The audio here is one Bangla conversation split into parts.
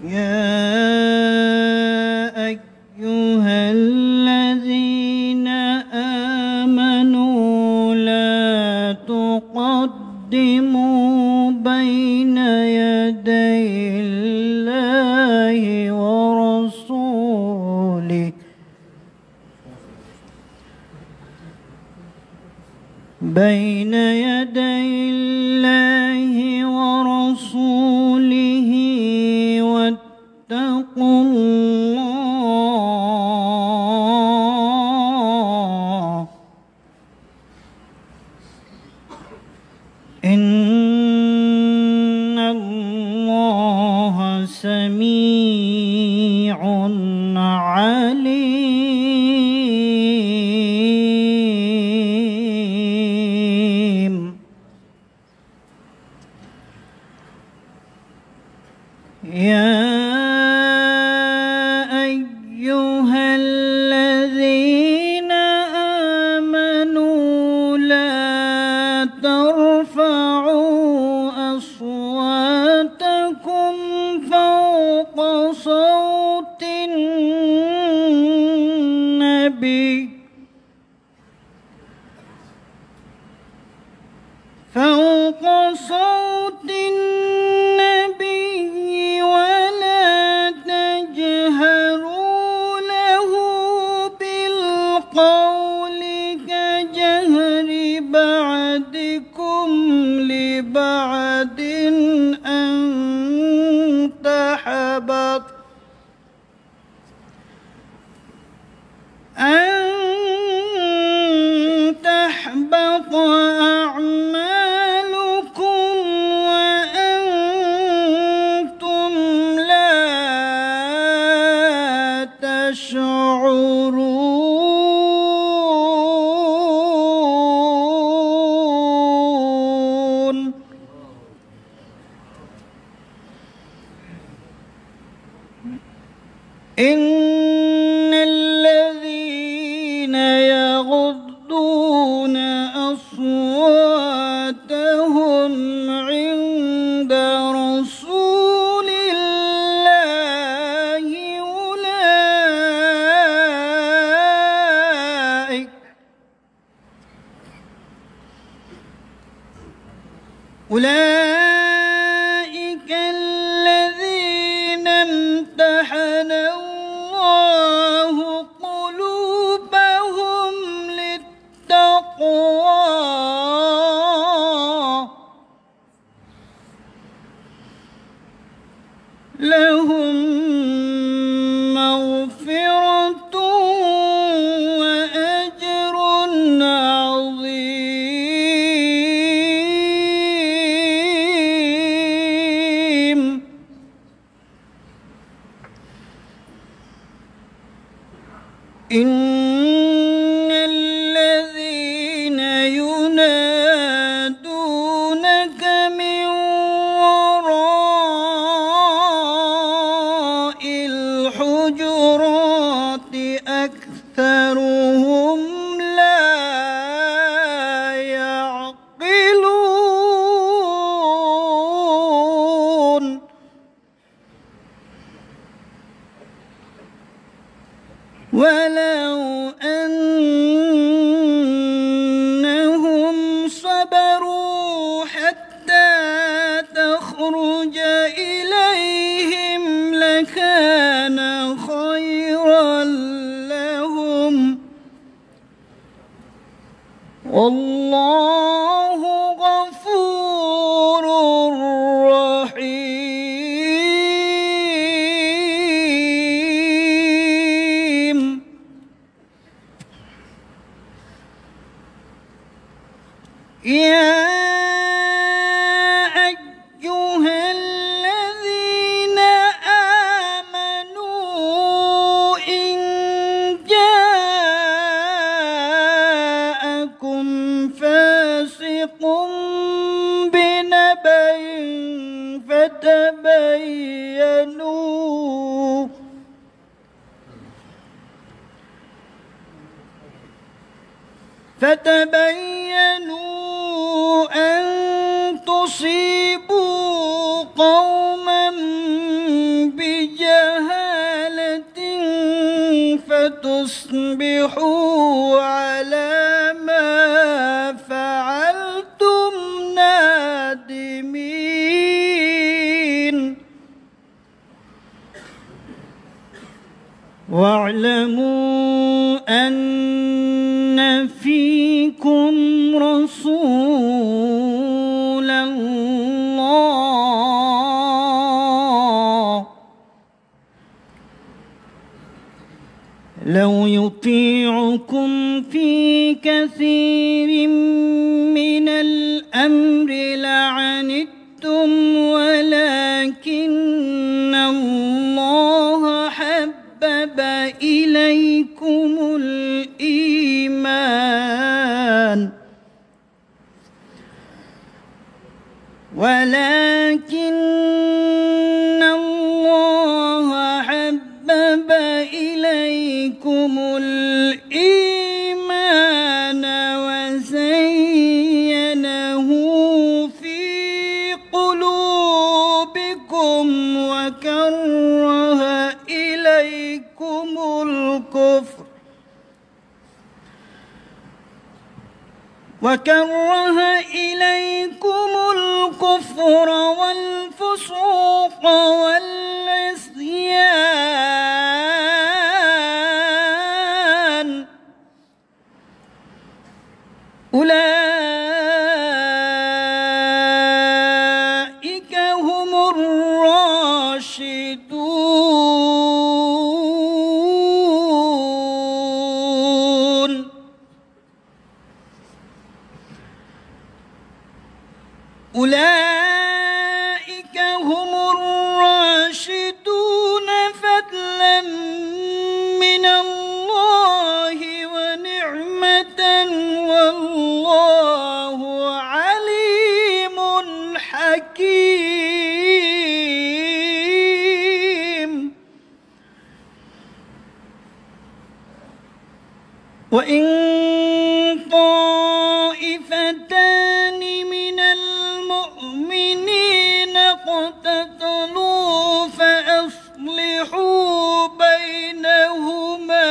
يا أيها الذين آمنوا لا تقدموا بين يدي الله ورسوله واتقوا الله إن الله سميع عليم. يا أيها الذين آمنوا لا ترفعوا أصواتكم فوق صوت النبي ولا تجهروا له بالقول كجهر بعضكم لبعض أن تحبط أعمالكم وأنتم لا تشعرون. إن الذين يغضون أصواتهم عند رسول الله أولئك الذين امتحن الله قلوبهم للتقوى لهم مغفرة وأجر عظيم. إن الذين ينادونك من وراء الحجرات أكثرهم لا يعقلون. ولو أنهم صبروا حتى تخرج إليهم لكان خيرا لهم والله غفور رحيم. يا أيها الذين آمنوا إن جاءكم فاسق بنبأ فتبينوا أن تصيبوا قوما فتصبحوا على ما فعلتم نادمين واعلموا أن فيكم رسول الله لو يطيعكم في كثير من الأمر لعنتم ولكن الله حبب إليكم الإيمان وزينه في قلوبكم وكره إليكم الكفر والفسوق والعصيان أولئك هم الراشدون فضلا من الله ونعمة والله عليم حكيم وإن طائفتان من المؤمنين اقتتلوا فأصلحوا بينهما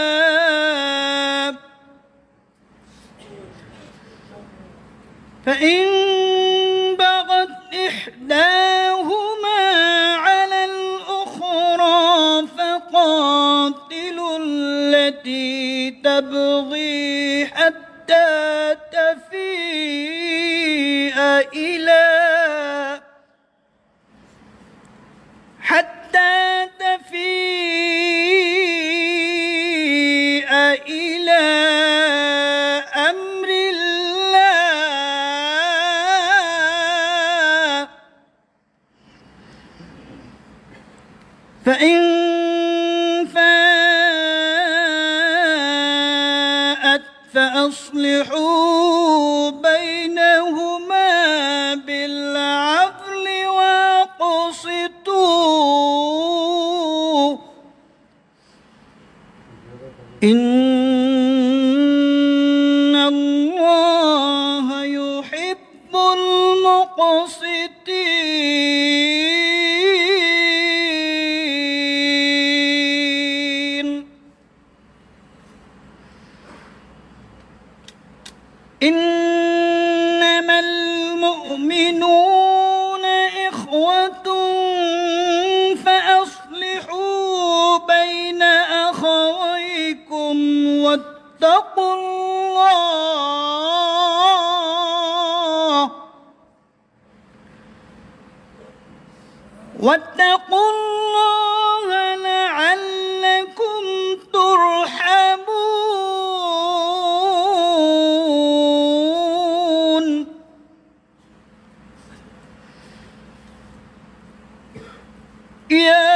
فإن بغت إحداهما على الأخرى فقاتلوا التي تبغي حتى تفيء إلى أمر الله فإن فاءت فأصلحوا بينهما بالعدل واقسطوا إن الله يحب المقسطين إنما المؤمنون إخوة فأصلحوا بين أخويكم واتقوا الله لعلكم ترحمون يا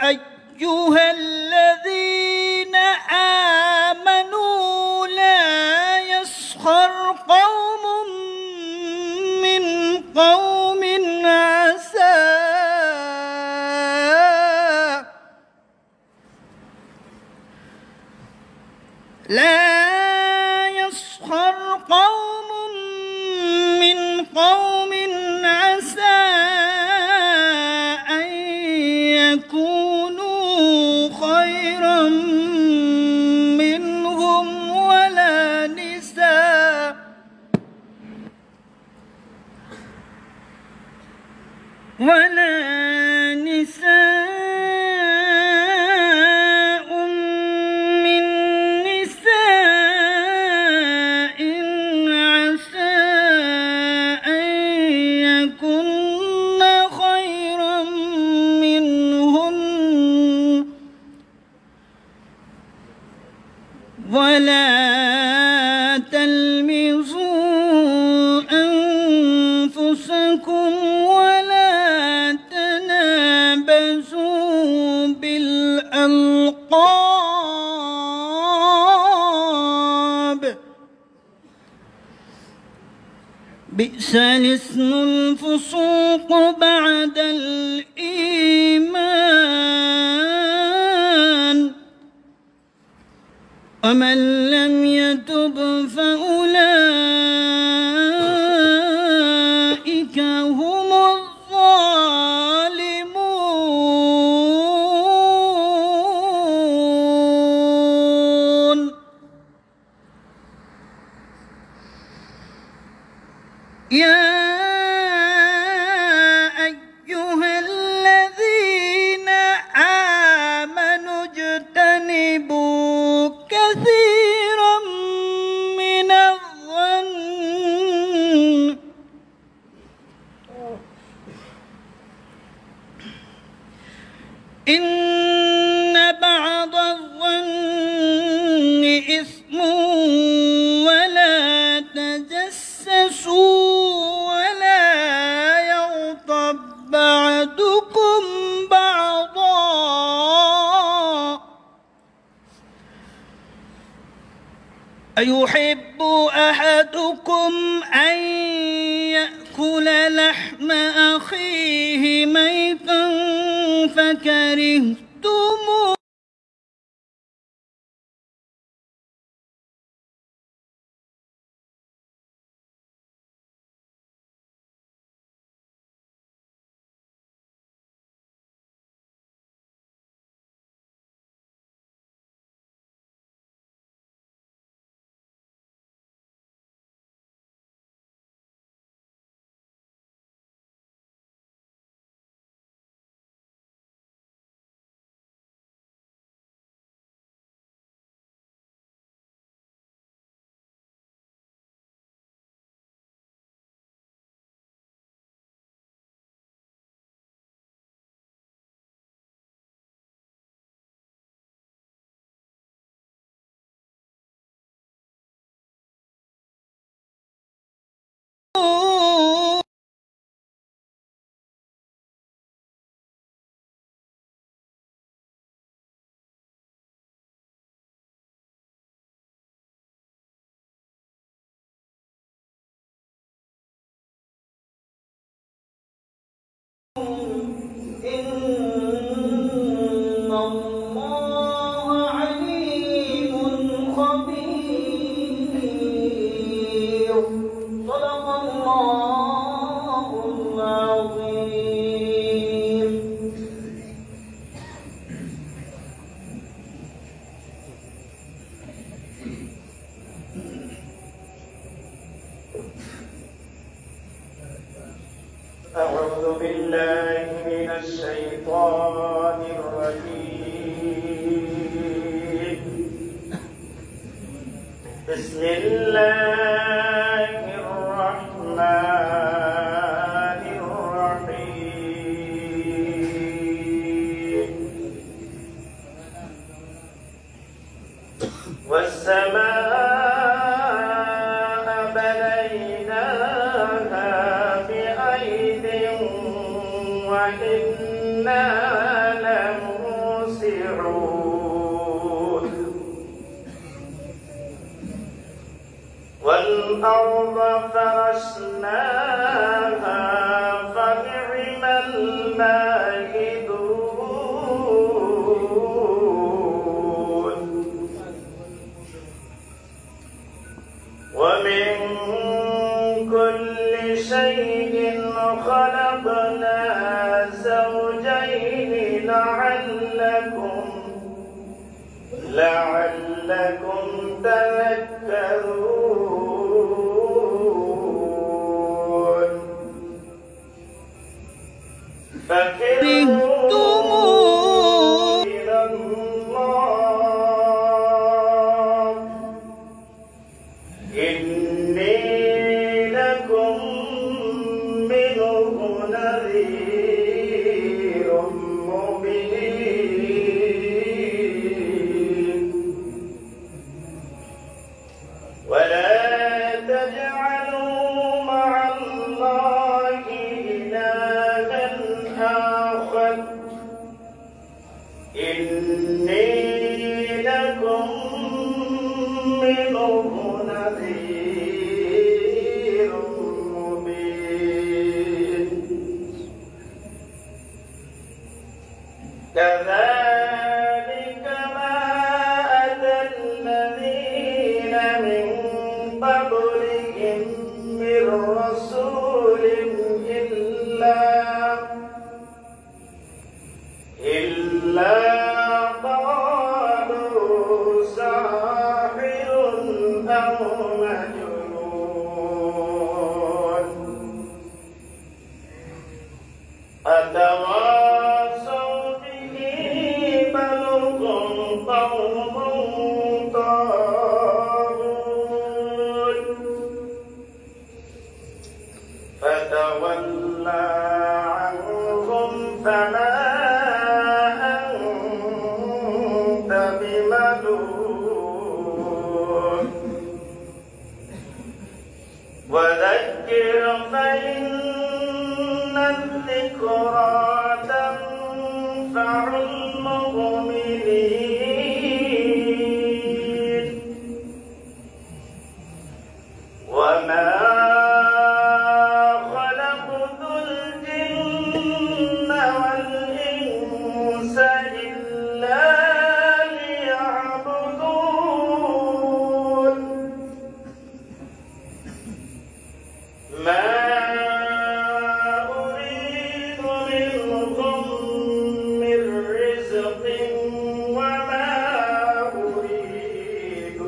أيها الذين آمنوا لا يسخر قوم من قوم عسى أن يكونوا ولا نساء من نساء عسى أن يكن خيرا منهن ولا تلمزوا أنفسكم ولا تنابزوا بالألقاب بئس الاسم الفسوق بعد الإيمان ومن لم يتب فأولئك هم الظالمون يا أيها الذين آمنوا اجتنبوا كثيرا من الظن إن بعض الظن إثم ولا تجسسوا ولا يغتب بعضكم بعضا أيحب أحدكم أن يأكل لحم أخيه ميتا فكرهتموه إن الله عليم خبير صدق الله العظيم أعوذ بالله من الشيطان الرجيم بسم الله الرحمن الرحيم والسماء بنيناها بأيد وإنا لموسعون والأرض فرشناها فنعم الماهدون ومن كل شيء خلقنا زوجين لعلكم تذكرون ففروا إلى الله إني لكم منه نذير مبين ولا تجعلوا مع الله إلها آخر إني لكم منه نذير مبين كذلك ما أتى الذين من قبلهم من رسول إلا قالوا ساحر أو مجنون أتواصوا به بل هم قوم طاغون فتولى عنهم فما أنت بملوم وذكر فإن الذكرى تنفع المؤمنين وما خلقت الجن والإنس إلا ليعبدون ما أريد منهم من رزق وما أريد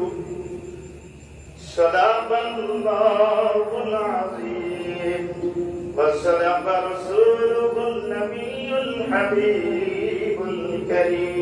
صدق الله العظيم وصدق رسوله النبي الحبيب الكريم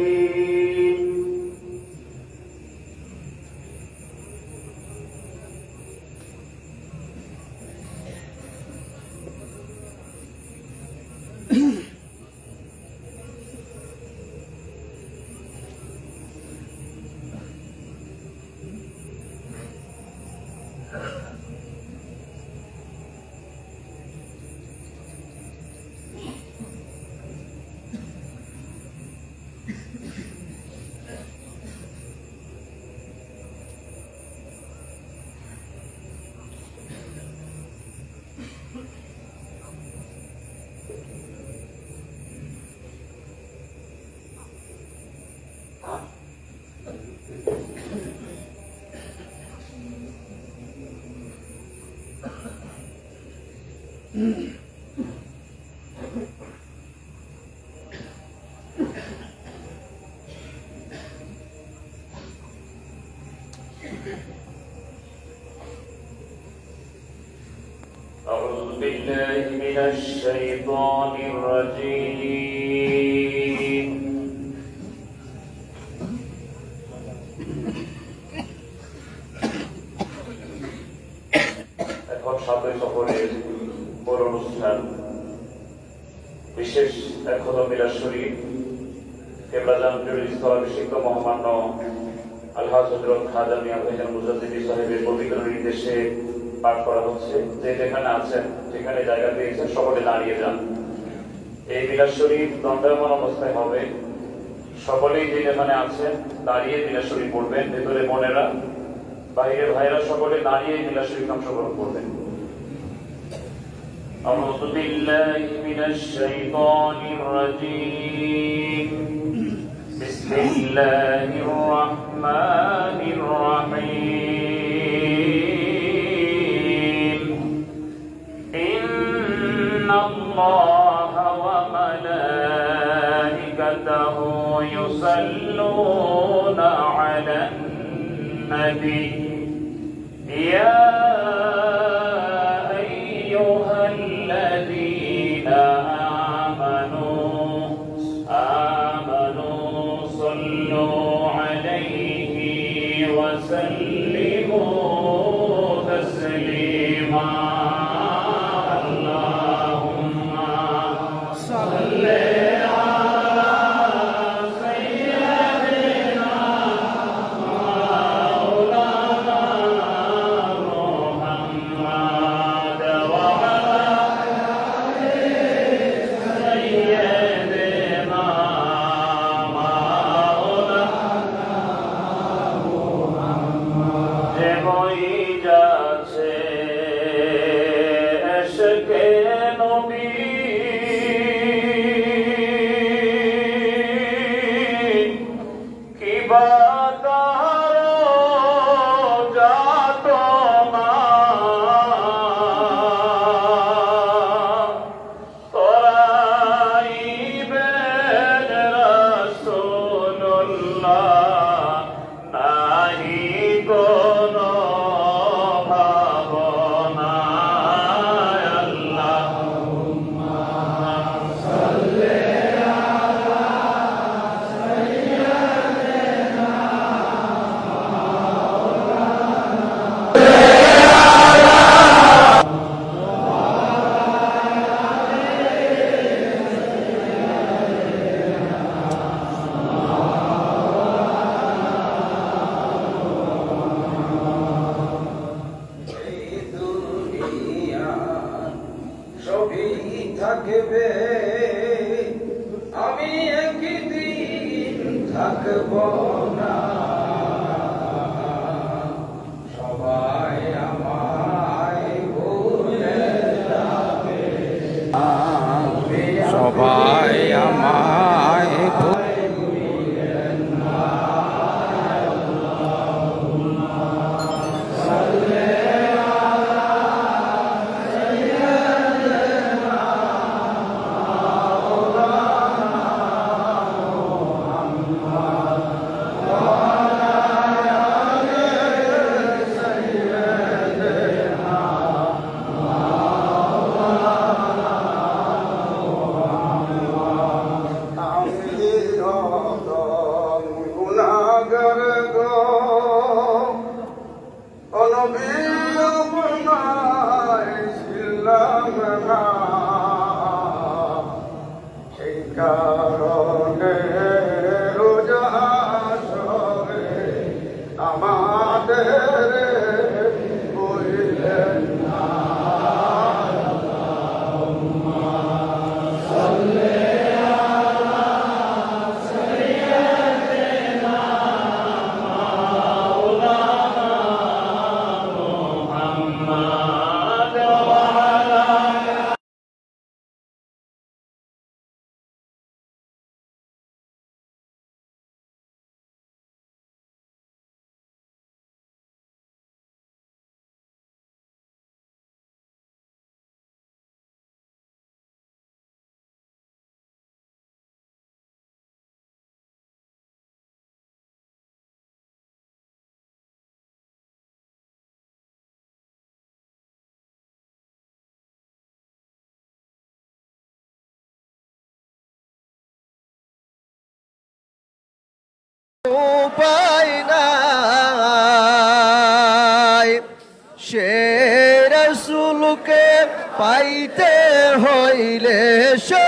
أعوذ بالله من الشيطان الرجيم এখন সাথে সফরের বড় অনুষ্ঠান বিশেষ খতম মিলাদ শরীফ কেবলাজান স্থলাভিষিক্ত মহামান্য আলহাজ হযরত খাজা মিয়া ভাইজান মুজাদ্দিদি সাহেবের পবিত্র নির্দেশে পাঠ করা হচ্ছে। যে যেখানে আছেন যেখানে জায়গা পেয়েছেন সকলে দাঁড়িয়ে যান। এই মিলাদ শরীফ দণ্ডায়মান অবস্থায় হবে। সকলেই যে যেখানে আছেন দাঁড়িয়ে মিলাদ শরীফ পড়বেন। ভেতরে বোনেরা বাইরে ভাইরা সকলে দাঁড়িয়ে মিলাদ শরীফ অংশগ্রহণ করবেন। أعوذ بالله من الشيطان الرجيم بسم الله الرحمن الرحيم إن الله وملائكته يصلون على النبي يا أيها الذين آمنوا আমি একদিন থাকব না, সবাই আমায় ভুলে যাবে, সবাই আমায় ভুলেন না। সেই কারণে রোজা আসরে আমাদের বললেন না। উপায় নাই, সে রাসূলকে পাইতে হইলে, সে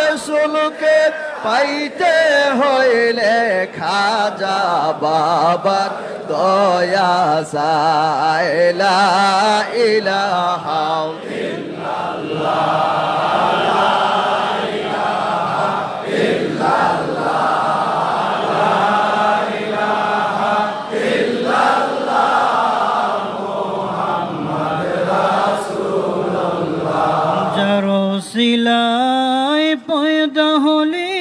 রাসূলকে পাইতে হইলে খাজা বাবার দয়া চাই। লা ইলাহা সিলাই পয়দা হলি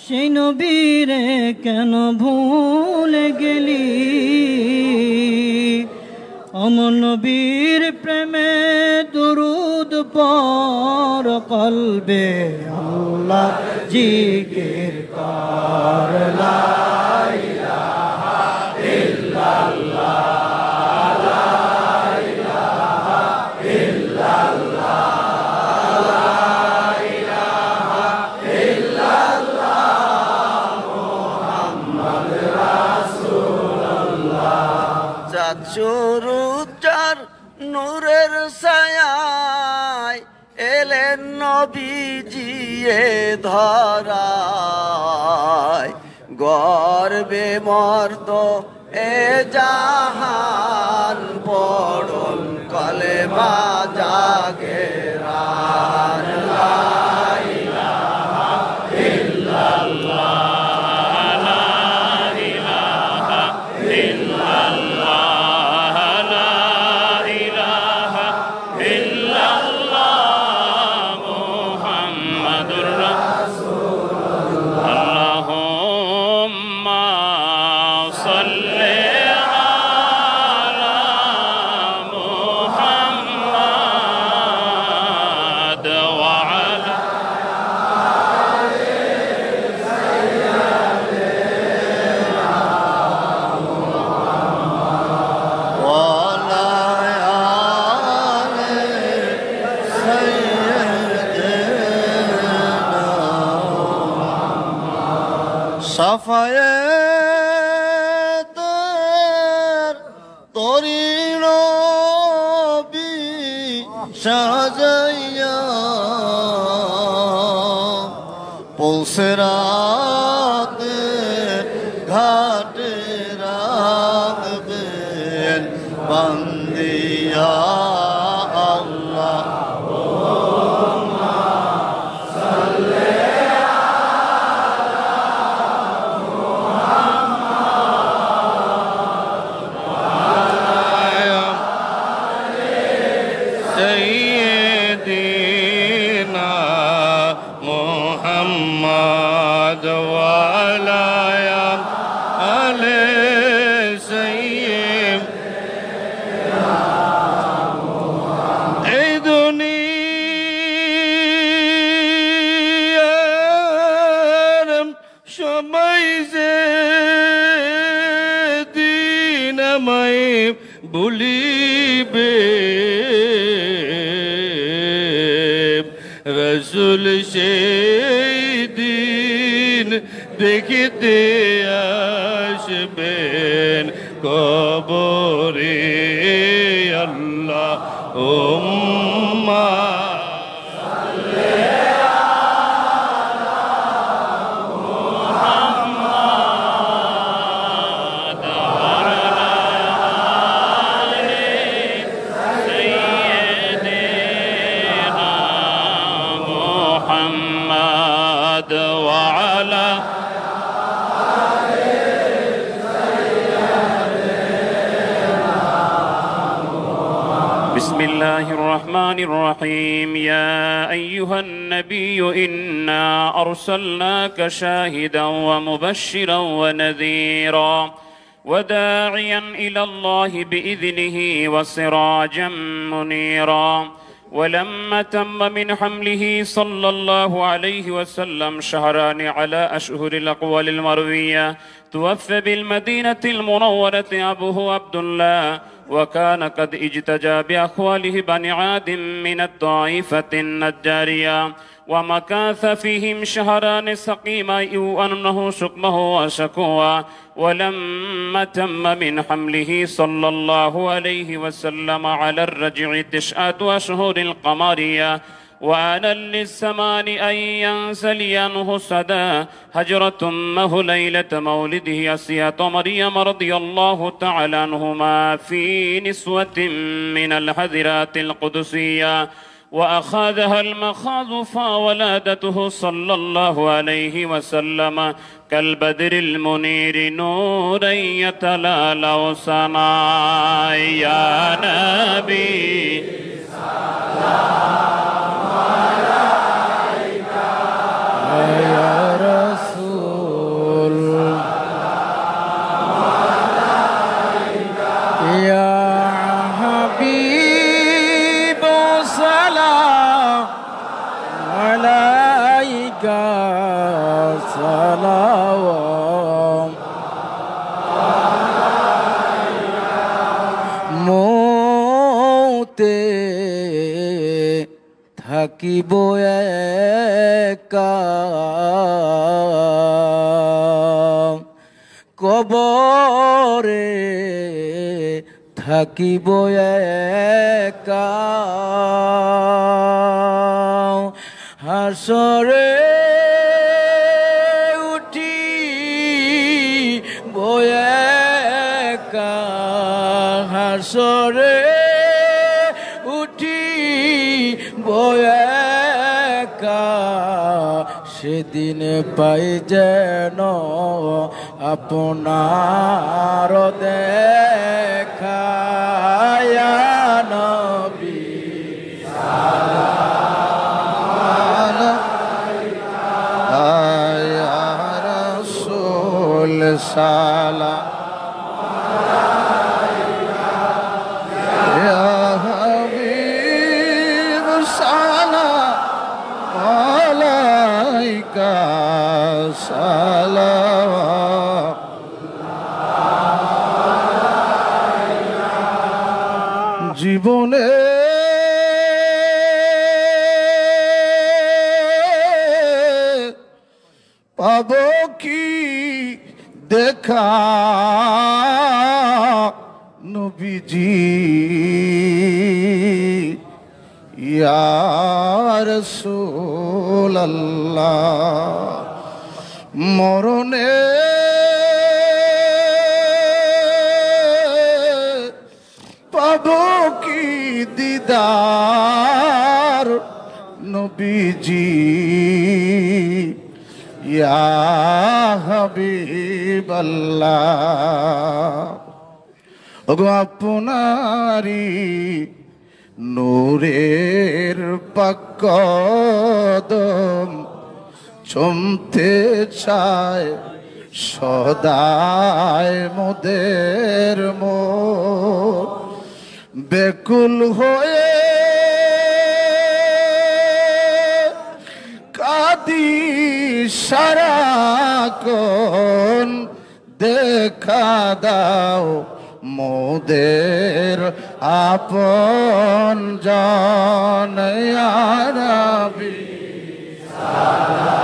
সেই নবীরে কেন ভুলে গেলি? অমর নবীর প্রেমে দুরুদ পর কলবে আল্লাহ জিকির কর। লা ইলাহা ইল্লাল্লাহ। চরুচার নূরের ছায়ায় এলেন নবীজি এ ধরায়, গর্বে মর্দ এ জাহান পড়ন কলেমা জাগে রান। লা ইলাহা ইল্লাল্লাহ। সাফায়েতের তরি নবী সাজাইয়া পৌঁছরাতের ঘাটে রাখবেন বান্দিয়া। وعلى آل سيدنا এই দুনিয়ার সবাই যে দিন আমায় ভুলিবে রসুল সেই দিন দেখিতে আসবেন কবরে আল্লাহ উম্মা بسم الله الرحمن الرحيم يا أيها النبي إنا أرسلناك شاهدا ومبشرا ونذيرا وداعيا إلى الله بإذنه وسراجا منيرا ولما تم من حمله صلى الله عليه وسلم شهران على أشهر الأقوال المروية توفى بالمدينة المنورة أبوه عبد الله وكان قد اجتجى بأخواله بني عاد من الطائفة النجارية ومكاث فيهم شهران سقيما أنه سقمه وشكوى ولما تم من حمله صلى الله عليه وسلم على الرجع 9 أشهر القمرية وآنا للزمان أن ينسلي عنه السدى هجرت أمه ليلة مولده أسية مريم رضي الله تعالى عنهما في نسوة من الحذرات القدسية وأخذها المخاض فولادته صلى الله عليه وسلم كالبدر المنير نورا يتلالى سنا يا نبي يا رسول يا حبيب سلام عليك سلام موতে থাকিব একা কবরে থাকিব একা হাসরে উঠি বয়েকা হাসরে উঠি বয়েকা সেদিন পাই যেন আপনার দেখা ইয়া নবী সালাম ইয়া রাসূল সালাম ইয়া হাবিব সালাম আলাইকা সালাম জীবনে পাব কি দেখা নবীজি ইয়া রাসূলাল্লাহ মরণে পাব কি দিদার নবীজি ইয়া হাবিবাল্লাহ ওগো আপনারি নূরের পাক কদম শুনতে চায় সদায় মোদের মন বেকুল হয়ে কাদি সারাক্ষণ দেখা দাও মোদের আপন জন ইয়া নবী সালাম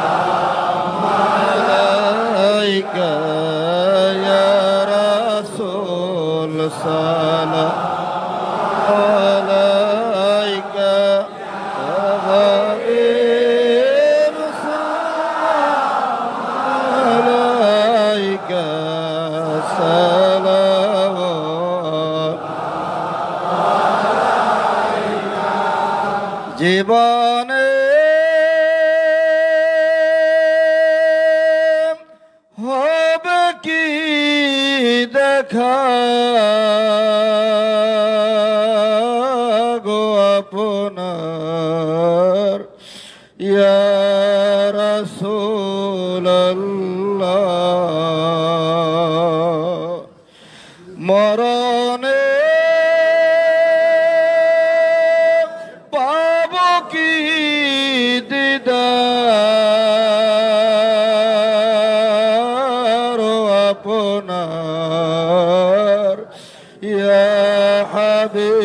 আলাইকা ইয়া রাসূল সালাম আলাইকা হাবিব সালাম আলাইকা সালাম জীবনে হবে কি দেখা গো আপনার ইয়া রাসূলুল্লাহ মরণে পাব কি দিদার আপনার ইয়া হাবিবাল্লাহ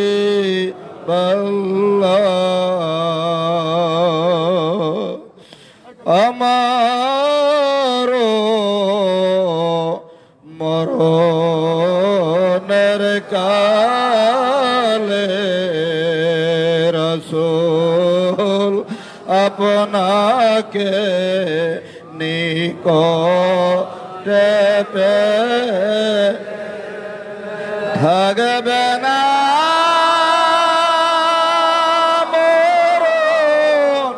আমার মরণের কালে রাসূল আপনাকে নিকটে পেয়ে থাকবে না মরণ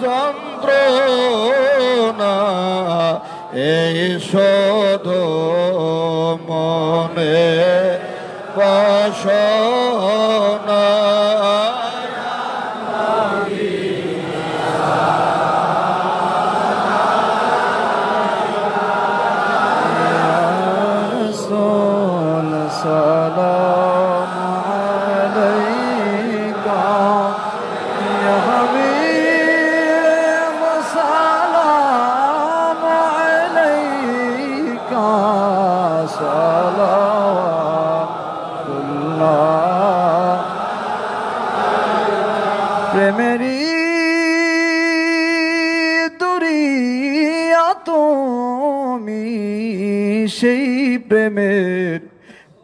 যন্ত্রণা এই শোধ মনে বাসনা সালাম আলাইকা ইয়া হাবিব সালাম আলাইকা সালাওয়াতুল্লাহ প্রেমেরি দুরিয়া তুমি সেই প্রেমের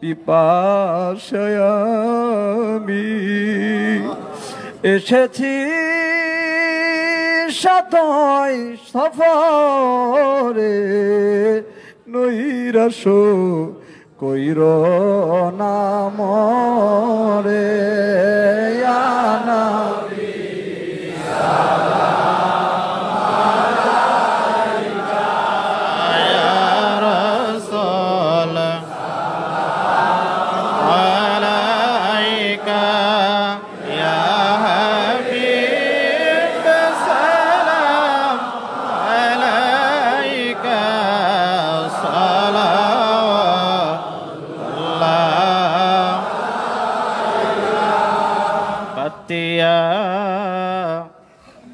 পিপাসায় আমি এসেছি সাতই সফরে নৈরাশ কইর না মরে ইয়া নবী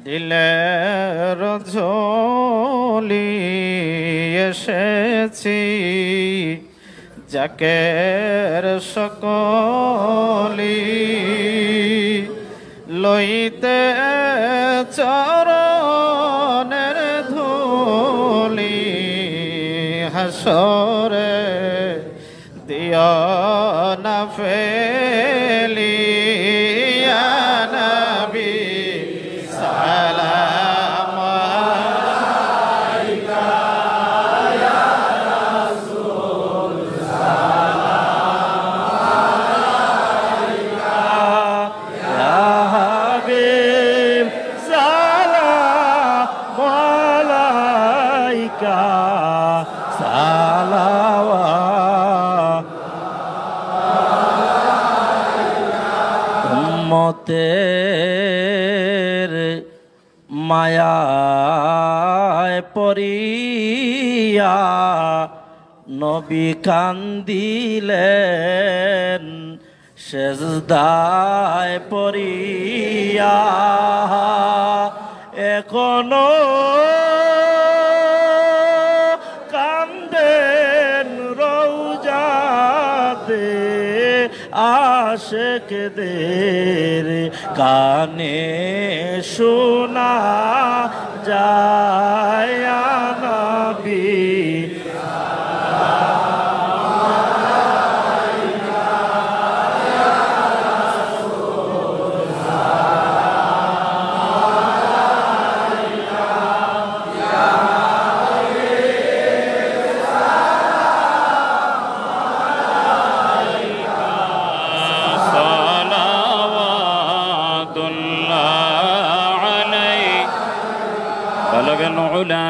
দিলের ঝোলি এসেছি জাকের সকলি লইতে চরণের ধুলি হাসরে দিও না ফেলি ইয়া নবী সালাম আলাইকা ইয়া রাসূল সালাম আলাইকা ইয়া হাবিব সালাম আলাইকা উম্মতের মায়ায় পড়িয়া নবী কান্দিলেন, সেজদায় পড়িয়া এখনো কান্দেন রওজাতে আশিকদের কানে শোনা যায় নবী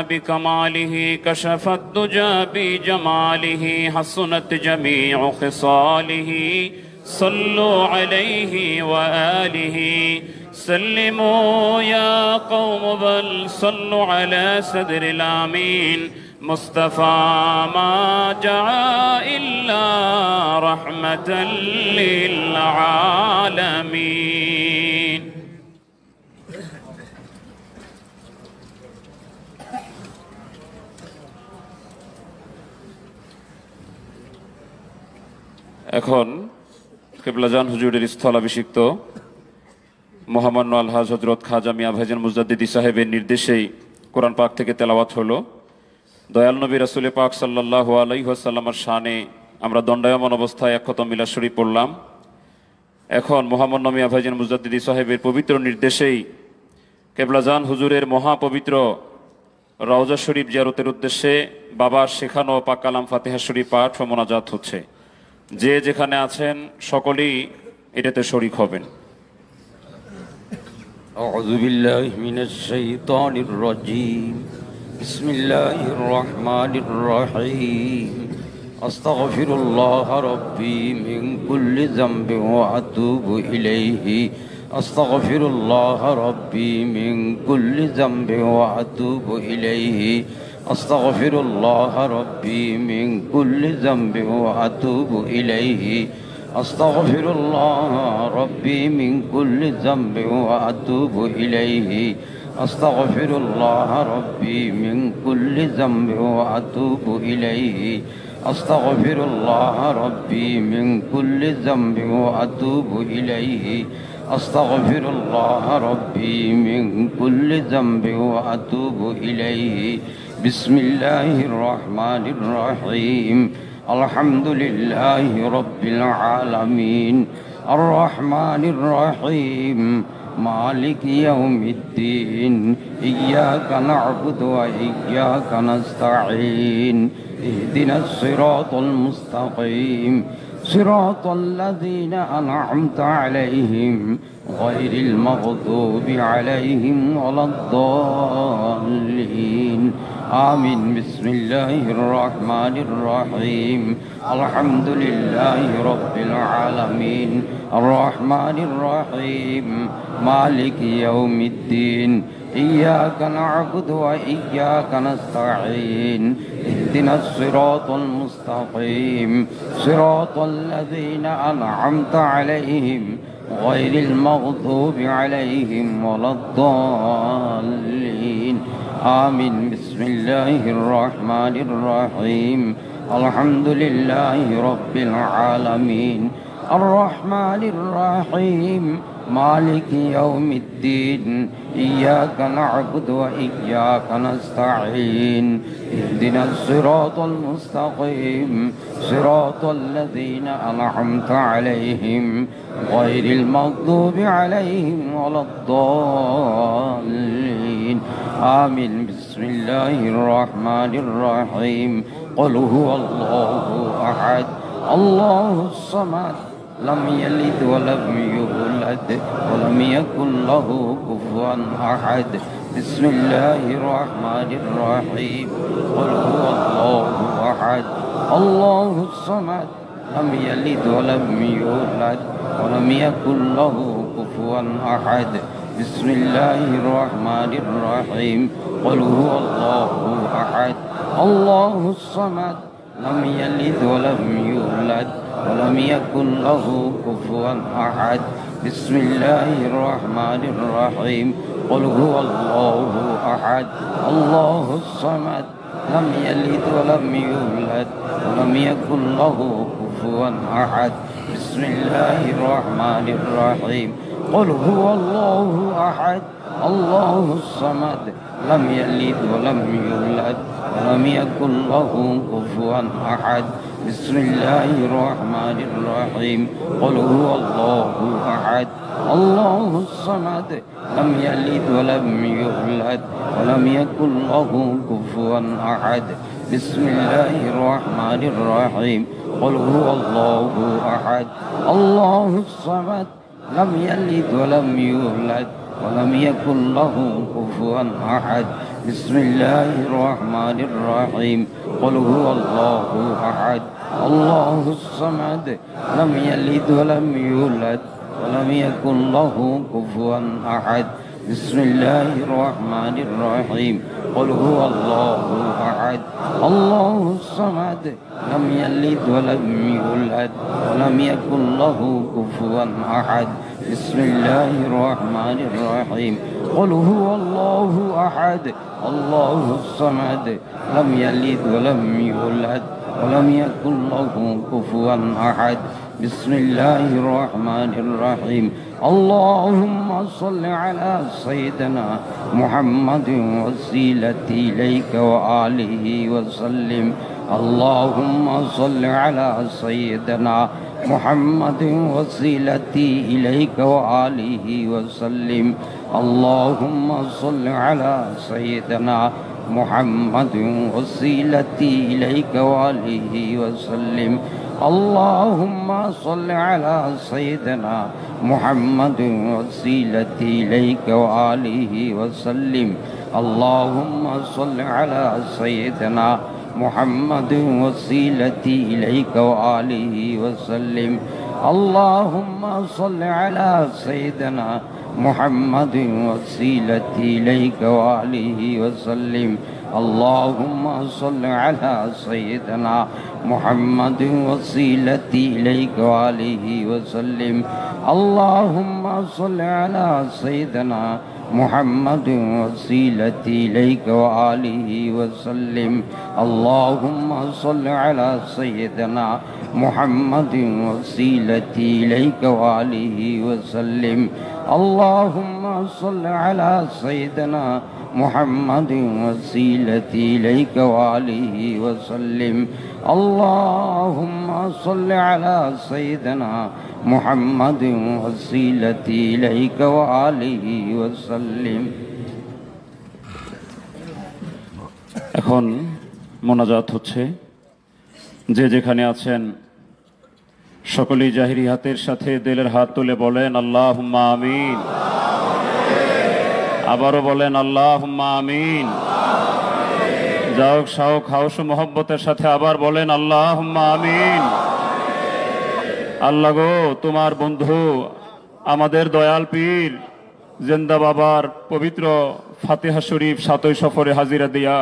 بكماله كشف الدجى بجماله حسنت جميع خصاله صلوا عليه وآله سلموا يا قوم بل صلوا على صدر الأمين مصطفى ما جاء إلا رحمة للعالمين. এখন কিবলাজান হুজুরের স্থলাভিষিক্ত মহামান্য আলহাজ হযরত খাজা মিয়া ভাইজান মুজাদ্দিদি সাহেবের নির্দেশেই কোরআন পাক থেকে তেলাওয়াত হলো। দয়াল নবী রাসূল পাক সাল্লাল্লাহু আলাইহি ওয়াসাল্লামের শানে আমরা দণ্ডায়মান অবস্থায় এক খতম মিলাদ শরীফ পড়লাম। এখন মহামান্য মিয়া ভাইজান মুজাদ্দিদি সাহেবের পবিত্র নির্দেশেই কিবলাজান হুজুরের মহাপবিত্র রওজা শরীফ জিয়ারতের উদ্দেশ্যে বাবার শেখানো পাক কালাম ফাতিহা শরীফ পাঠ ও মোনাজাত হচ্ছে। যে যেখানে আছেন সকলেই এটাতে শরীক হবেন। أعوذ بالله من الشيطان الرجيم بسم الله الرحمن الرحيم أستغفر الله ربي من كل ذنب وأتوب إليه أستغفر الله ربي من كل ذنب وأتوب إليه أستغفر الله ربي من كل ذنب وأتوب إليه أستغفر الله ربي من كل ذنب وأتوب إليه أستغفر الله ربي من كل ذنب وأتوب إليه أستغفر الله ربي من كل ذنب وأتوب إليه أستغفر الله ربي من كل ذنب وأتوب إليه بسم الله الرحمن الرحيم الحمد لله رب العالمين الرحمن الرحيم مالك يوم الدين إياك نعبد وإياك نستعين اهدنا الصراط المستقيم صراط الذين أنعمت عليهم غير المغضوب عليهم ولا الضالين آمين بسم الله الرحمن الرحيم الحمد لله رب العالمين الرحمن الرحيم مالك يوم الدين إياك نعبد وإياك نستعين اهدنا الصراط المستقيم صراط الذين أنعمت عليهم غير المغضوب عليهم ولا الضالين آمين بسم الله الرحمن الرحيم الحمد لله رب العالمين الرحمن الرحيم مالك يوم الدين إياك نعبد وإياك نستعين اهدنا الصراط المستقيم صراط الذين أنعمت عليهم غير المغضوب عليهم ولا الضالين آمين بسم الله الرحمن الرحيم قل هو الله أحد الله الصمد لم يلد ولم يولد ولم يكن له كفوا أحد بسم الله الرحمن الرحيم قل هو الله أحد الله الصمد لم يلد ولم يولد ولم يكن له كفوا أحد بسم الله الرحمن الرحيم قل هو الله أحد الله الصمد لم يلد ولم يولد ولم يكن له كفوا أحد بسم الله الرحمن الرحيم قل هو الله أحد الله الصمد لم يلد ولم يولد ولم يكن له كفوا أحد بسم الله الرحمن الرحيم قل هو الله أحد الله الصمد لم يلد ولم يولد ولم يكن له كفوا أحد بسم الله الرحمن الرحيم قل هو الله أحد الله الصمد لم يلد ولم يولد ولم يكن له كفوا أحد بسم الله الرحمن الرحيم قل هو الله أحد الله الصمد لم يلد ولم يولد ولم يكن له كفوا أحد بسم الله الرحمن الرحيم قل هو الله أحد الله الصمد لم يلد ولم يولد ولم يكن له كفوا أحد بسم الله الرحمن الرحيم قل هو الله أحد الله الصمد لم يلد ولم يولد ولم يكن له كفوا أحد بسم الله الرحمن الرحيم قل هو الله أحد الله الصمد لم يلد ولم يولد ولم يكن له كفوا أحد بسم الله الرحمن الرحيم اللهم صل على سيدنا محمد وسيلتي إليك وآله وسلم اللهم صل على سيدنا محمد وسيلتي إليك وآله وسلم اللهم صل على سيدنا محمد وسيلتي إليك وآله وسلم اللهم صل على سيدنا محمد وسيلتي إليك وآله وسلم اللهم صل على سيدنا محمد وسيلتي إليك وآله وسلم اللهم صل على سيدنا محمد وسيلتي إليك وآله وسلم اللهم صل على سيدنا محمد وسيلتي إليك وآله وسلم اللهم صل على سيدنا محمد وسيلتي إليك وآله وسلم اللهم صل على سيدنا محمد وسيلتي إليك وآله وسلم اللهم صل على سيدنا محمد وسيلتي إليك وآله وسلم اللهم صل على سيدنا محمد وسيلتي إليك وآله وسلم এখন মোনাজাত হচ্ছে যে যেখানে আছেন সকলেই জাহিরি হাতের সাথে দিলের হাত তুলে বলেন আল্লাহুম্মা আমিন আবারও বলেন আল্লাহুম্মা আমিন যাওক শাওক হাউস মোহব্বতের সাথে আবার বলেন আল্লাহুম্মা আমিন আল্লাহ গো তোমার বন্ধু আমাদের দয়াল পীর জিন্দা বাবার পবিত্র ফাতিহা শরীফ ৭ই সফরে হাজিরা দিয়া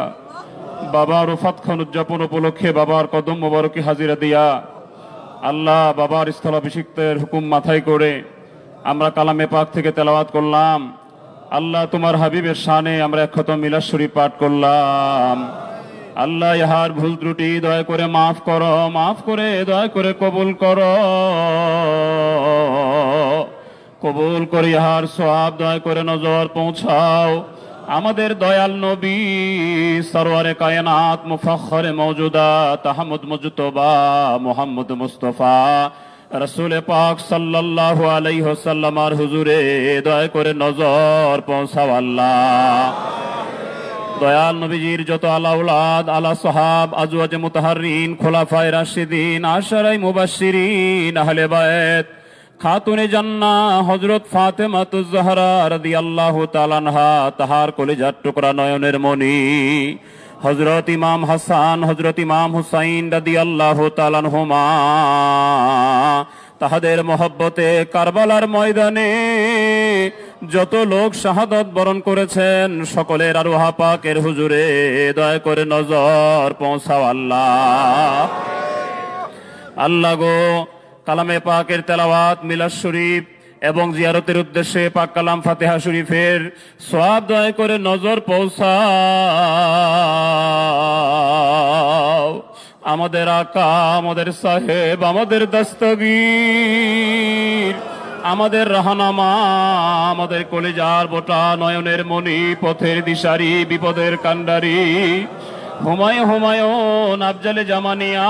বাবার ওফাত খান উদযাপন উপলক্ষে বাবার কদম মোবারকে হাজিরা দিয়া আল্লাহ বাবার স্থলাভিষিক্তের হুকুম মাথায় করে আমরা কালামে পাক থেকে তেলাওয়াত করলাম আল্লাহ তোমার হাবিবের শানে আমরা এক খতম মিলাদ শরীফ পাঠ করলাম আল্লাহ ইহার ভুল ত্রুটি দয়া করে মাফ করো মাফ করে দয়া করে কবুল করো কবুল করে ইহার সওয়াব দয়া করে নজর পৌঁছাও আমাদের দয়াল নবী সরওয়ারে কায়নাত মুফাখখারে মওজুদাত আহমদ মুজতবা মুহাম্মদ মুস্তাফা রাসূল পাক সাল্লাল্লাহু আলাইহি ওয়াসাল্লামের হুজুরে দয়া করে নজর পৌঁছাও আল্লাহ দয়াল নবীজির যত আলাউলাদ আলা সাহাব আজওয়াজ মুতাহাররিন খোলাফায়ে রাশিদিন আশারায়ে মুবাশশিরিন আহলে বায়ত খাতুনে জান্নাহ হযরত ফাতেমাতুজ জাহরা রাদিয়াল্লাহু তাআলা আনহা তাহার কলিজার টুকরা নয়নের মনি হযরত ইমাম হাসান হযরত ইমাম হুসাইন রাদিয়াল্লাহু তাআলা আনহুমা তাহাদের মহব্বতে কারবালার ময়দানে যত লোক শাহাদত বরণ করেছেন সকলের আরওয়াহ পাকের হুজুরে দয়া করে নজর পৌঁছাও আল্লাহ। আল্লাহ গো, কালামে পাকের তেলাওয়াত, মিলাদ শরীফ এবং জিয়ারতের উদ্দেশ্যে পাক কালাম ফাতিহা শরীফের সওয়াব দয়া করে নজর পৌঁছাও। আমাদের আকা, আমাদের সাহেব, আমাদের দস্তগীর, আমাদের রাহানামা, আমাদের কলিজার বোটা, নয়নের মণি, পথের দিশারি, বিপদের কান্ডারি, হুমায়ুন আফজালে জামানিয়া,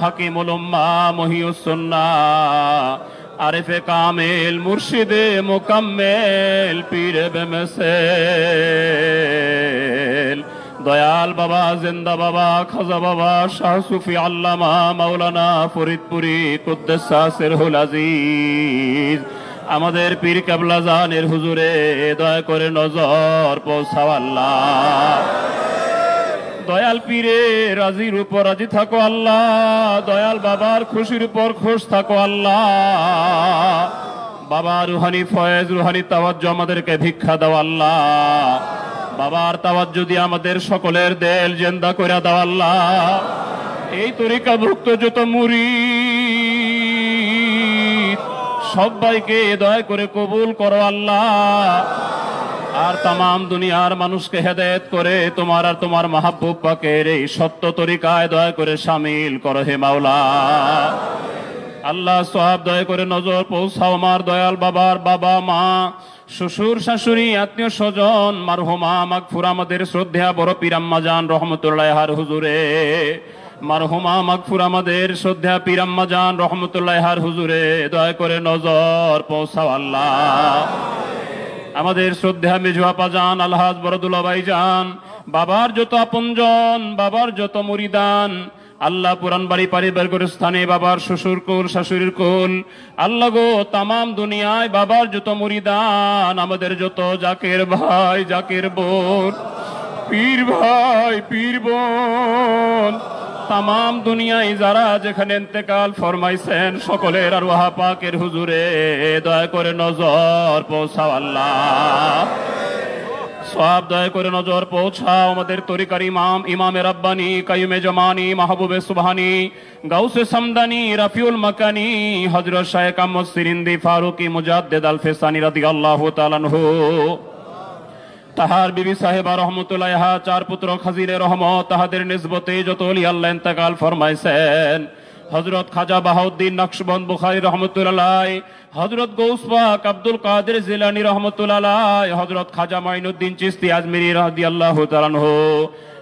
হাকিমুল উম্মাহ, মহিউস সুন্নাহ, আরিফে কামেল, মুর্শিদে মুকাম্মেল, পীরে বেমেসেল, দয়াল বাবা, জিন্দা বাবা, খাজা বাবা, শাহ সুফি আল্লামা মাওলানা ফরিদপুরি কুদ্দুস সিরহুল আজিজ, আমাদের পীর কেবলা জানের হুজুরে দয়া করে নজর পৌঁছাও আল্লাহ। দয়াল পীরে রাজির উপর রাজি থাকো আল্লাহ, দয়াল বাবার খুশির উপর খুশ থাকো আল্লাহ। বাবা রুহানি ফয়েজ, রুহানি তাওয়াজ্জু আমাদেরকে ভিক্ষা দাও আল্লাহ। বাবার তাওয়াজ্জু দিয়ে আমাদের সকলের দেল জিন্দা করে দাও আল্লাহ। এই তরিকাভুক্ত যত মুরিদ সবাইকে দয়া করে কবুল করো আল্লাহ। আর তামাম দুনিয়ার মানুষকে হেদায়েত করে তোমার আর তোমার মাহবুব পাকের এই সত্য তরিকায় দয়া করে শামিল করো হে মাওলা। আল্লাহ সওয়াব দয়া করে নজর পৌঁছাও আমার দয়াল বাবার বাবা, মা, শ্বশুর, শাশুড়ি, আত্মীয় স্বজন, মারহুমা মাগফুরা আমাদের শ্রদ্ধা বড় পীর আম্মা জান রহমতুল্লাহ হুজুরে, মারহুমা মাগফুরা আমাদের শ্রদ্ধা পীর আম্মা জান রহমতুল্লাহ হুজুরে দয়া করে নজর পৌঁছাও আল্লাহ। আমাদের শ্রদ্ধা মেজু আপা জান আলহাজ বরদুল্লাহ ভাই জান, বাবার যত আপনজন, বাবার যত মুরিদান, আল্লাহ পুরান বাড়ি পারিবারিক স্থানে বাবার শ্বশুর কুল, শাশুড়ির কুল, আল্লাহ গো তামাম দুনিয়ায় বাবার যত মুরিদান, আমাদের যত জাকের ভাই, জাকের বোন, পীর ভাই, পীর বোন, তামাম দুনিয়ায় যারা যেখানে ইন্তেকাল ফরমাইছেন সকলের আরওয়াহ পাকের হুজুরে দয়া করে নজর পৌঁছাও আল্লাহ। সওয়াব দয়া করে নজর পৌঁছাও আমাদের তরিকার ইমাম, ইমামে রাব্বানি, কাইয়ুমে জামানি, মাহবুবে সুবহানি, গাউসে সামদানি, রাফিউল মাকানি, হযরত শায়েখ আহমদ সিরিন্দি ফারুকি মুজাদ্দিদ আল ফেসানি রাদিয়াল্লাহু তাআলা আনহু, তাহার বিবি সাহেবা রহমতুল্লাহ, চার পুত্র খাজিরে রহমত, তাহাদের নিসবতে যত ওলি আল্লাহ ইন্তেকাল ফরমাইছেন, হযরত খাজা বাহাউদ্দিন নকশবন্দ বুখারী রহমতুল্লাহ, হযরত গৌস পাক আব্দুল কাদের জিলানী রহমতুল্লাহ, হযরত খাজা মাইনুদ্দিন চিশতি আজমিরি রাদিয়াল্লাহু তাআলা আনহু,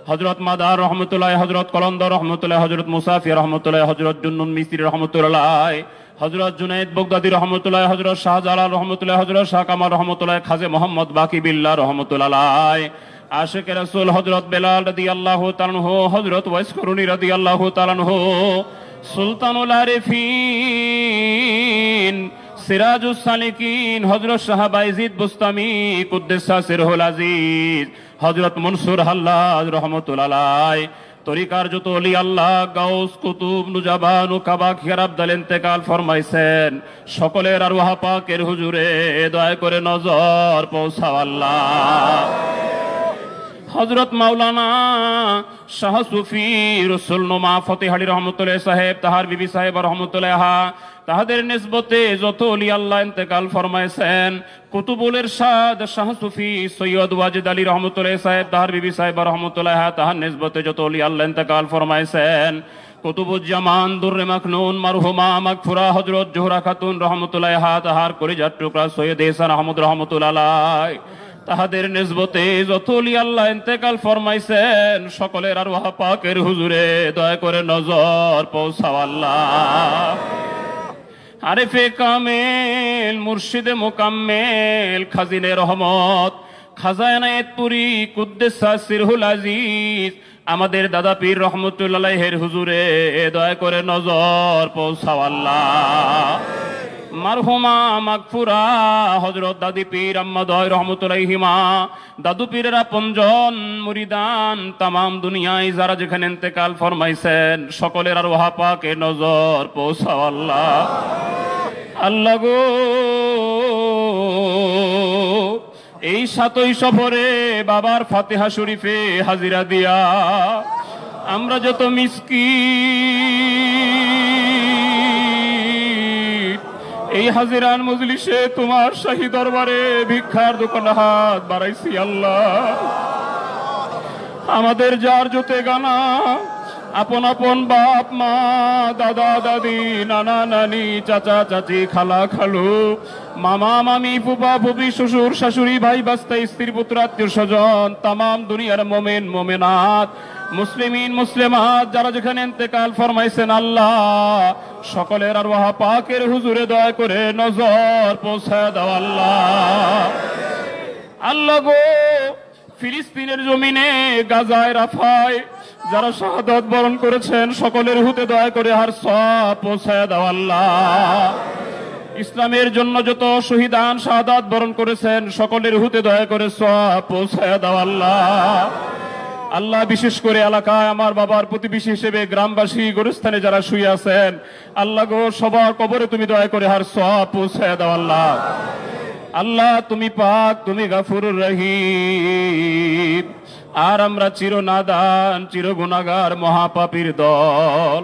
হযরত মাদার রহমতুল্লাহ, হযরত কলন্দর রহমতুল্লাহ, হযরত মুসাফির রহমতুল্লাহ, হযরত জুন্নুন মিসরি রহমতুল্লাহ, হযরত জুনাইদ বগদাদি রহমতুল্লাহ, হযরত শাহজালাল রহমতুল্লাহ, হযরত শাহ কামাল রহমতুল্লাহ, খাজে মোহাম্মদ বাকি বিল্লাহ রহমতুল্লাহ, আশিক রাসূল হযরত বেলাল রাদিয়াল্লাহু তাআলা আনহু, হযরত ওয়াইস করুনি রাদিয়াল্লাহু তাআলা আনহু, সুলতানুল আরিফিন, সিরাজুস সালিকিন, হযরত শাহ বাইজিদ বুস্তামি কুদ্দুস সিরহুল আজিজ, হযরত মনসুর হাল্লাজ রহমতুল্লাহ, তরিকার যত ওলি আল্লাহ, গাউস, কুতুব, নুজাবা, নুকাবা, খিয়ার আবদাল ইন্তেকাল ফরমাইছেন সকলের আরওয়াহ পাকের হুজুরে দয়া করে নজর পৌঁছাও আল্লাহ। হযরত মাওলানা শাহ সুফি রসুল নুমা ফতেহালি রহমতুল্লাহ সাহেব, তাহার বিবি সাহেব রহমতুল্লাহ, তাহাদের নিসবতে যত ওলি আল্লাহ ইন্তেকাল ফরমাইছেন, কুতুবুল ইরশাদ শাহ সুফি সৈয়দ ওয়াজিদ আলী রহমতুল্লাহ সাহেব, তাহার বিবি সাহেব রহমতুল্লাহ, তাহার নিসবতে যত ওলি আল্লাহ ইন্তেকাল ফরমাইছেন, কুতুবুজ্জামান দুররে মাখনুন মারহুমা মাগফুরা হযরত জোহরা খাতুন রহমতুল্লাহ, তাহার কলিজার টুকরা সৈয়দ ইহসান আহমদ রহমতুল্লাহ, তাহাদের নিসবতে যত ওলি আল্লাহ ইন্তেকাল ফরমাইছেন সকলের আরওয়াহ পাকের হুজুরে দয়া করে নজর পৌঁছাও আল্লাহ। আরিফে কামেল, মুর্শিদে মুকাম্মেল, খাজিনে রহমত, খাজা এনায়েতপুরি কুদ্দুস সিরহুল আজিজ, আমাদের দাদা পীর রহমতুল্লাহের হুজুরে দয়া করে নজর পৌঁছাও আল্লাহ। মারহুমা মাগফুরা হযরত দাদি পীর আম্মা দয় রহমতুল্লাহিমা, দাদু পীরের আপনজন মুরিদান, তামাম দুনিয়ায় যারা যেখানে ইন্তেকাল ফরমাইছেন সকলের আরওয়াহ পাকে নজর পৌঁছাও আল্লাহ। আল্লাহ গো, এই 7ই সফরে বাবার ফাতিহা শরীফে হাজিরা দিয়া আমরা যত মিসকিন এই হাজিরান মজলিসে তোমার শাহী দরবারে ভিক্ষার দোকানে হাত বাড়াইছি আল্লাহ, আমাদের যার জোতে গানা আপন আপন বাপ মা দাদা দাদি নানা নানি চাচা চাচি খালা খালু মামা মামি ফুপা ফুপি শ্বশুর শাশুড়ি ভাই বাস্তা স্ত্রী পুত্র আত্মীয় স্বজন তামাম দুনিয়ার মোমেন মোমেনাত মুসলিমিন মুসলিমাত যারা যেখানে ইন্তেকাল ফরমাইছেন আল্লাহ সকলের আরওয়াহ পাকের হুজুরে দয়া করে নজর পৌঁছায় দাও আল্লাহ। আল্লাহ গো, ফিলিস্তিনের জমিনে গাজায় রাফায় যারা শাহাদাত বরণ করেছেন সকলের হুতে দয়া করে হার সওয়াব পৌঁছায় দাও আল্লাহ। ইসলামের জন্য যত শহীদান শাহাদাত বরণ করেছেন সকলের হুতে দয়া করে সওয়াব পৌঁছায় দাও আল্লাহ। আল্লাহ, বিশেষ করে এলাকায় আমার বাবার প্রতিবেশী হিসেবে গ্রামবাসী গোরস্থানে যারা শুয়ে আছেন আল্লাহ গো, সবার কবরে তুমি দয়া করে হার সওয়াব পৌঁছায় দাও আল্লাহ। আল্লাহ তুমি পাক, তুমি গাফুরুর রহিম, আর আমরা চির নাদান চির গুনাহগার মহাপাপীর দল।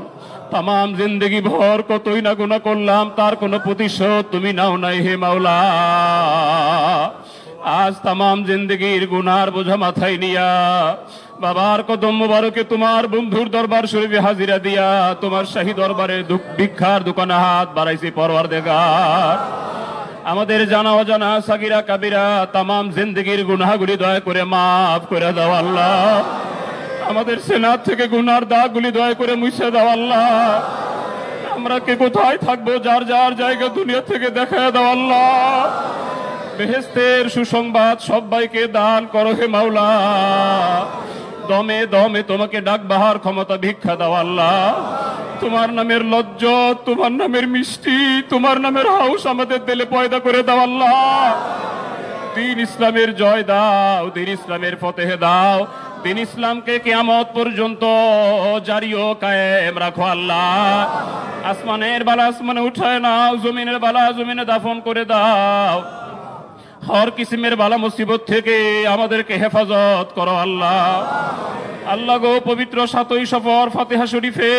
তামাম জিন্দগি ভর কতই না গুনাহ করলাম, তার কোনো প্রতিশোধ তুমি নাও নাই হে মাওলা। আজ তামাম জিন্দগির গুনার বোঝা মাথায় নিয়া বাবার কদম মোবারকে তোমার বন্ধুর দরবার শরীফে হাজিরা দিয়া তোমার শাহী দরবারে ভিক্ষার দোকানে হাত বাড়াইছি পরওয়ারদিগার। আমাদের জানা অজানা সাগিরা কাবিরা তামাম জিন্দগির গুনাহগুলি দয়া করে মাফ করে দাও আল্লাহ। আমাদের সেনার থেকে গুনার দাগগুলি দয়া করে মুছে দাও আল্লাহ। আমরা কে কোথায় থাকবো যার যার জায়গা দুনিয়া থেকে দেখায় দাও আল্লাহ। বেহেশতের সুসংবাদ সবাইকে দান করো হে মাওলা। দমে দমে তোমাকে ডাক বাহার ক্ষমতা ভিক্ষা দাও আল্লাহ। তোমার নামের লজ্জত, তোমার নামের মিষ্টি, তোমার নামের হাউস আমাদের দিলে পয়দা করে দাও আল্লাহ। দিন ইসলামের জয় দাও, দিন ইসলামের ফতেহে দাও, দিন ইসলামকে কিয়ামত পর্যন্ত জারি ও কায়েম রাখো আল্লাহ। আসমানের বালা আসমানে উঠায় নাও, জমিনের বালা জমিনে দাফন করে দাও। হর কিসিমের বালা মুসিবত থেকে আমাদেরকে হেফাজত করো আল্লাহ। আল্লাহ গো, পবিত্র 7ই সফর ফাতিহা শরীফে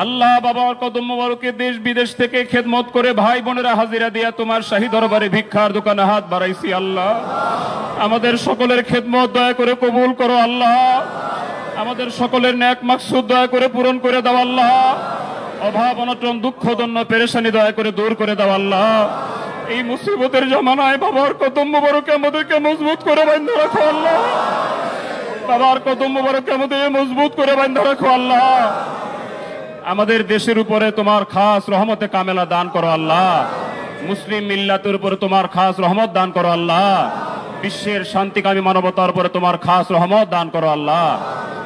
আল্লাহ বাবার কদম মোবারকে দেশ বিদেশ থেকে খেদমত করে ভাই বোনেরা হাজিরা দিয়া তোমার শাহী দরবারে ভিক্ষার দোকানে হাত বাড়াইছি আল্লাহ। আমাদের সকলের খেদমত দয়া করে কবুল করো আল্লাহ। আমাদের সকলের নেক মাকসুদ দয়া করে পূরণ করে দাও আল্লাহ। অভাব অনটন দুঃখ দন্ন পেরেশানি দয়া করে দূর করে দাও আল্লাহ। এই মুসিবতের জামানায় বাবার কদম মোবারকে আমাদেরকে মজবুত করে বাঁধা রাখো আল্লাহ। বাবার কদম মোবারকে আমাদের মজবুত করে বাঁধা রাখো আল্লাহ। আমাদের দেশের উপরে তোমার খাস রহমতে কামেলা দান করো আল্লাহ। মুসলিম মিল্লাতের উপরে তোমার খাস রহমত দান করো আল্লাহ। বিশ্বের শান্তিকামী মানবতার উপরে তোমার খাস রহমত দান করো আল্লাহ।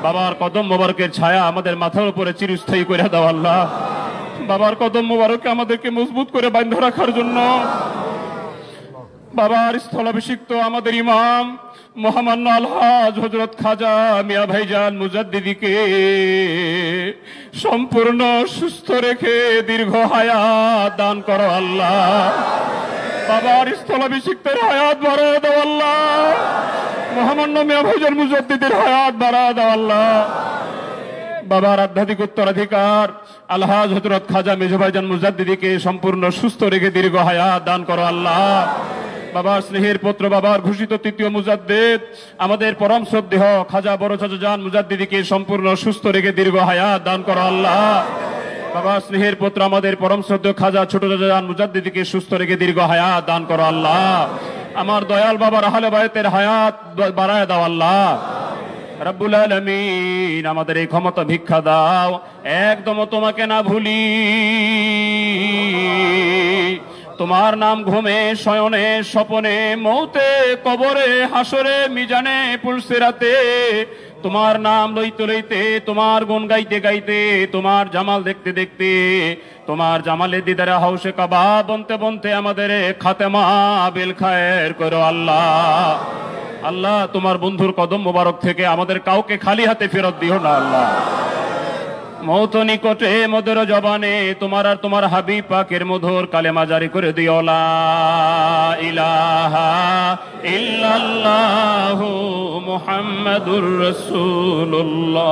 বাবার কদম মোবারকের ছায়া আমাদের মাথার উপরে চিরস্থায়ী করে দাও আল্লাহ। বাবার কদম মোবারকে আমাদেরকে মজবুত করে বাঁধা রাখার জন্য বাবার স্থলাভিষিক্ত আমাদের ইমাম মহামান্য আলহাজ হযরত খাজা মিয়া ভাইজান মুজাদ্দিদীকে সম্পূর্ণ সুস্থ রেখে দীর্ঘ হায়াত দান করো আল্লাহ। বাবার স্থলাভিষিক্তের হায়াত বাড়ায় দাও আল্লাহ। মহামান্য মিয়া ভাইজান মুজাদ্দিদীর হায়াত বাড়ায় দাও আল্লাহ। বাবার আধ্যাত্মিক উত্তরাধিকার আলহাজ হযরত খাজা মেজো ভাইজান মুজাদ্দিদীকে সম্পূর্ণ সুস্থ রেখে দীর্ঘ হায়াত দান করো আল্লাহ। বাবার স্নেহের পুত্র বাবার ঘোষিত তৃতীয় মুজাদ্দিদ আমাদের পরম শ্রদ্ধেয় খাজা বড় চাচা জান মুজাদ্দিদীকে সম্পূর্ণ সুস্থ রেখে দীর্ঘ হায়াত দান করো আল্লাহ। বাবার স্নেহের পুত্র আমাদের পরম শ্রদ্ধেয় খাজা ছোট চাচা জান মুজাদ্দিদীকে সুস্থ রেখে দীর্ঘ হায়াত দান করো আল্লাহ। আমার দয়াল বাবার আহলে বায়তের হায়াত বাড়ায় দাও আল্লাহ। রব্বুল আলামিন আমাদের এই ক্ষমতা ভিক্ষা দাও, একদম তোমাকে না ভুলি। তোমার নাম ঘুমে শয়নে স্বপনে মৌতে কবরে হাসরে মিজানে পুলসিরাতে তোমার নাম লইতে লইতে তোমার গুণ গাইতে গাইতে তোমার জামাল দেখতে দেখতে তোমার জামালের দিদারে হাউসে কাবা বনতে বনতে আমাদের খাতেমা বিল খায়ের করো আল্লাহ। আল্লাহ, তোমার বন্ধুর কদম মোবারক থেকে আমাদের কাউকে খালি হাতে ফেরত দিও না আল্লাহ। মৌত নিকটে মধুর জবানে তোমার আর তোমার হাবিব পাকের মধুর কালেমা জারি করে দিও লা ইলাহা ইল্লাল্লাহু মুহাম্মাদুর রাসূলুল্লাহ।